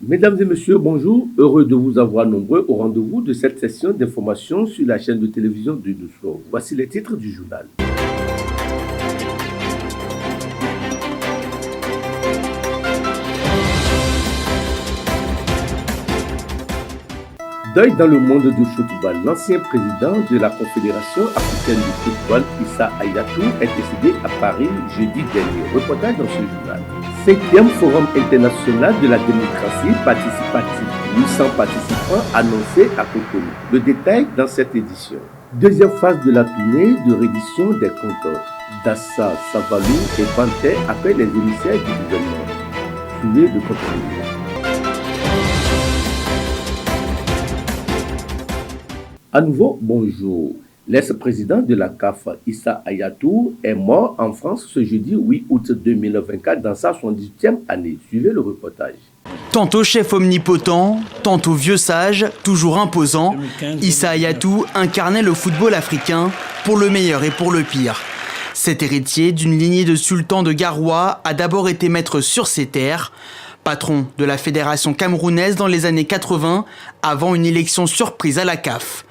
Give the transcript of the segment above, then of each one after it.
Mesdames et messieurs, bonjour. Heureux de vous avoir nombreux au rendez-vous de cette session d'information sur la chaîne de télévision de Douceur. Voici les titres du journal. Deuil dans le monde du football. L'ancien président de la Confédération africaine du football, Issa Hayatou, est décédé à Paris jeudi dernier. Reportage dans ce journal. 5e Forum international de la démocratie participative. 800 participants annoncés à Cotonou. Le détail dans cette édition. Deuxième phase de la tournée de reddition des comptes. Dassa, Savalou et Bantais appellent les émissaires du gouvernement. Suivez le contenu. À nouveau, bonjour. L'ex-président de la CAF, Issa Hayatou, est mort en France ce jeudi 8 août 2024 dans sa 78e année. Suivez le reportage. Tantôt chef omnipotent, tantôt vieux sage, toujours imposant, Issa Hayatou incarnait le football africain pour le meilleur et pour le pire. Cet héritier d'une lignée de sultans de Garoua a d'abord été maître sur ses terres, patron de la fédération camerounaise dans les années 80, avant une élection surprise à la CAF.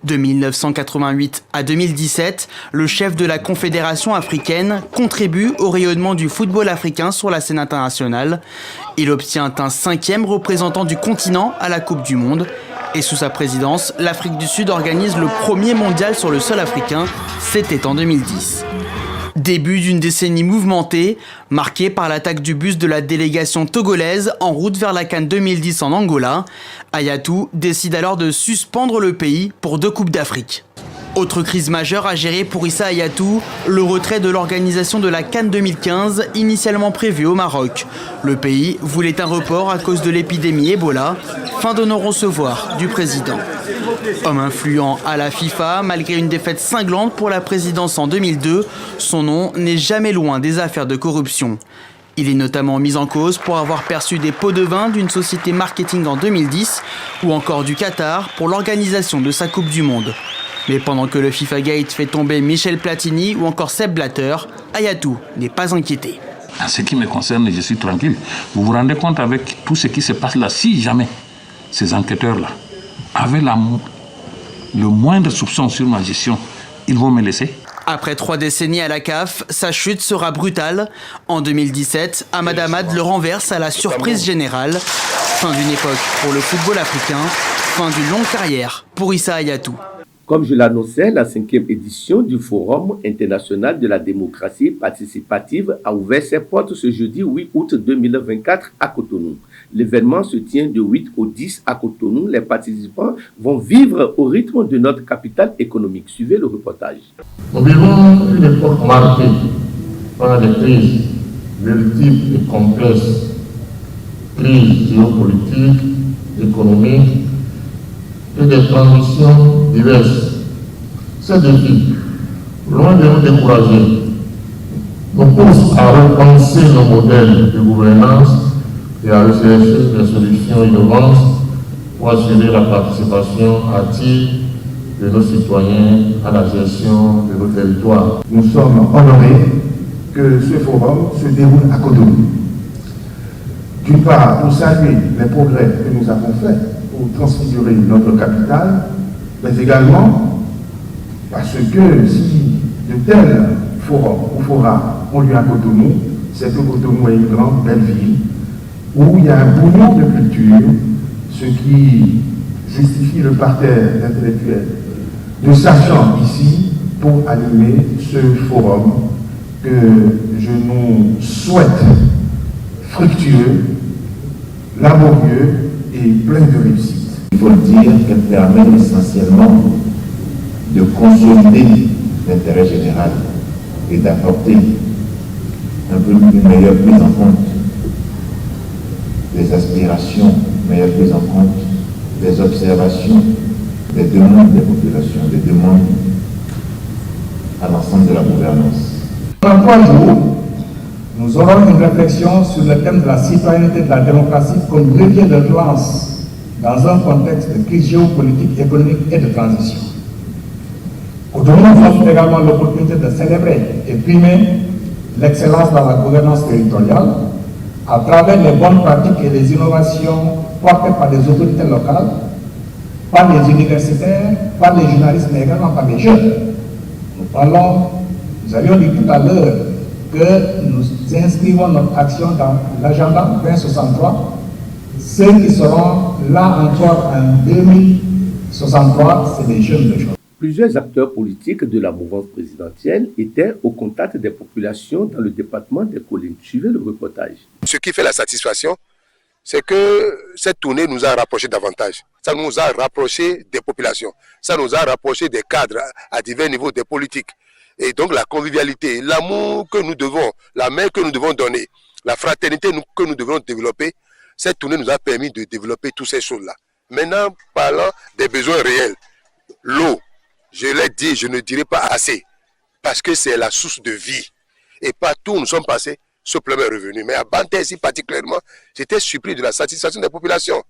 De 1988 à 2017, le chef de la Confédération africaine contribue au rayonnement du football africain sur la scène internationale. Il obtient un 5e représentant du continent à la Coupe du Monde. Et sous sa présidence, l'Afrique du Sud organise le premier mondial sur le sol africain. C'était en 2010. Début d'une décennie mouvementée, marquée par l'attaque du bus de la délégation togolaise en route vers la CAN 2010 en Angola. Hayatou décide alors de suspendre le pays pour 2 Coupes d'Afrique. Autre crise majeure à gérer pour Issa Hayatou, le retrait de l'organisation de la CAN 2015, initialement prévue au Maroc. Le pays voulait un report à cause de l'épidémie Ebola, fin de non-recevoir du président. Homme influent à la FIFA, malgré une défaite cinglante pour la présidence en 2002, son nom n'est jamais loin des affaires de corruption. Il est notamment mis en cause pour avoir perçu des pots de vin d'une société marketing en 2010 ou encore du Qatar pour l'organisation de sa Coupe du Monde. Mais pendant que le FIFA Gate fait tomber Michel Platini ou encore Sepp Blatter, Hayatou n'est pas inquiété. En ce qui me concerne, je suis tranquille. Vous vous rendez compte avec tout ce qui se passe là, si jamais ces enquêteurs-là avaient le moindre soupçon sur ma gestion, ils vont me laisser. Après 3 décennies à la CAF, sa chute sera brutale. En 2017, Ahmad Ahmad le renverse à la surprise générale. Fin d'une époque pour le football africain, fin d'une longue carrière pour Issa Hayatou. Comme je l'annonçais, la 5e édition du Forum international de la démocratie participative a ouvert ses portes ce jeudi 8 août 2024 à Cotonou. L'événement se tient de 8 au 10 à Cotonou. Les participants vont vivre au rythme de notre capitale économique. Suivez le reportage. Nous vivons une époque marquée par des crises multiples et complexes, crises géopolitiques, économiques, et des transitions diverses. Ces défis, loin de nous décourager, nous poussent à repenser nos modèles de gouvernance et à rechercher des solutions innovantes pour assurer la participation active de nos citoyens à la gestion de nos territoires. Nous sommes honorés que ce forum se déroule à Cotonou. D'une part, pour saluer les progrès que nous avons faits pour transfigurer notre capitale, mais également parce que si de tels forums ou forats ont lieu à Cotonou, c'est que Cotonou est une grande belle ville où il y a un bouillon de culture, ce qui justifie le parterre intellectuel de sachants ici pour animer ce forum que je nous souhaite fructueux, laborieux et plein de réussite. Il faut le dire qu'elle permet essentiellement de consolider l'intérêt général et d'apporter un peu une meilleure prise en compte des aspirations, une meilleure prise en compte des observations, des demandes des populations, des demandes à l'ensemble de la gouvernance. Dans 3 jours, nous aurons une réflexion sur le thème de la citoyenneté et de la démocratie comme levier de relance dans un contexte de crise géopolitique, économique et de transition. Cotonou nous offre également l'opportunité de célébrer et primer l'excellence dans la gouvernance territoriale à travers les bonnes pratiques et les innovations portées par les autorités locales, par les universitaires, par les journalistes, mais également par les jeunes. Nous avions dit tout à l'heure que nous inscrivons notre action dans l'agenda 2063. Ceux qui seront là encore en 2063, c'est les jeunes de aujourd'hui. Plusieurs acteurs politiques de la mouvance présidentielle étaient au contact des populations dans le département des Collines. Suivez le reportage. Ce qui fait la satisfaction, c'est que cette tournée nous a rapprochés davantage. Ça nous a rapprochés des populations. Ça nous a rapprochés des cadres à divers niveaux des politiques. Et donc la convivialité, l'amour que nous devons, la main que nous devons donner, la fraternité que nous devons développer, cette tournée nous a permis de développer toutes ces choses-là. Maintenant, parlant des besoins réels, l'eau, je l'ai dit, je ne dirai pas assez, parce que c'est la source de vie. Et partout où nous sommes passés, ce problème est revenu. Mais à Banté, ici particulièrement, j'étais surpris de la satisfaction des populations.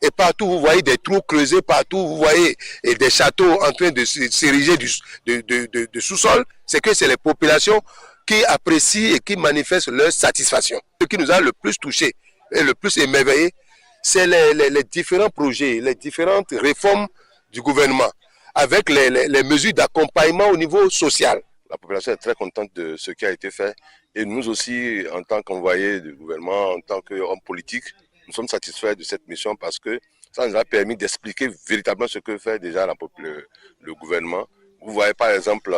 Et partout, vous voyez des trous creusés, partout, vous voyez des châteaux en train de s'ériger de sous-sol. C'est que c'est les populations qui apprécient et qui manifestent leur satisfaction. Ce qui nous a le plus touché et le plus émerveillé, c'est les différents projets, les différentes réformes du gouvernement, avec les mesures d'accompagnement au niveau social. La population est très contente de ce qui a été fait. Et nous aussi, en tant qu'envoyés du gouvernement, en tant qu'hommes politiques, nous sommes satisfaits de cette mission parce que ça nous a permis d'expliquer véritablement ce que fait déjà le gouvernement. Vous voyez par exemple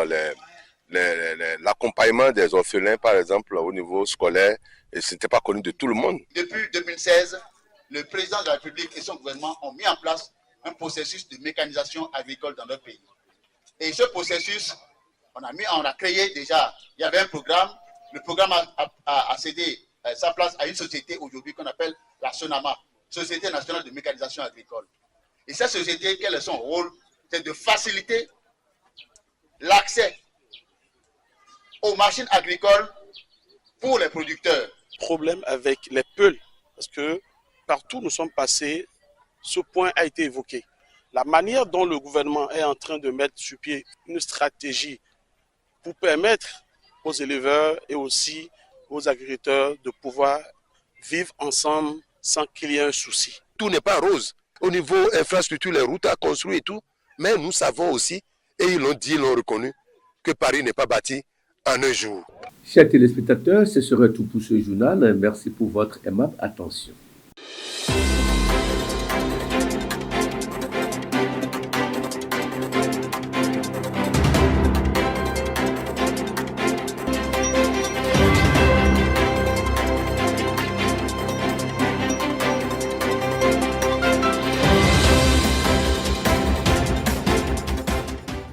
l'accompagnement des orphelins, par exemple au niveau scolaire, et ce n'était pas connu de tout le monde. Depuis 2016, le président de la République et son gouvernement ont mis en place un processus de mécanisation agricole dans notre pays. Et ce processus, on a créé déjà, il y avait un programme, le programme a cédé sa place à une société aujourd'hui qu'on appelle la SONAMA, Société nationale de mécanisation agricole. Et cette société, quel est son rôle? C'est de faciliter l'accès aux machines agricoles pour les producteurs. Problème avec les peuls, parce que partout où nous sommes passés, ce point a été évoqué. La manière dont le gouvernement est en train de mettre sur pied une stratégie pour permettre aux éleveurs et aussi aux agriculteurs de pouvoir vivre ensemble sans qu'il y ait un souci. Tout n'est pas rose. Au niveau infrastructure, les routes à construire et tout, mais nous savons aussi, et ils l'ont dit, ils l'ont reconnu, que Paris n'est pas bâti en un jour. Chers téléspectateurs, ce serait tout pour ce journal. Merci pour votre aimable attention.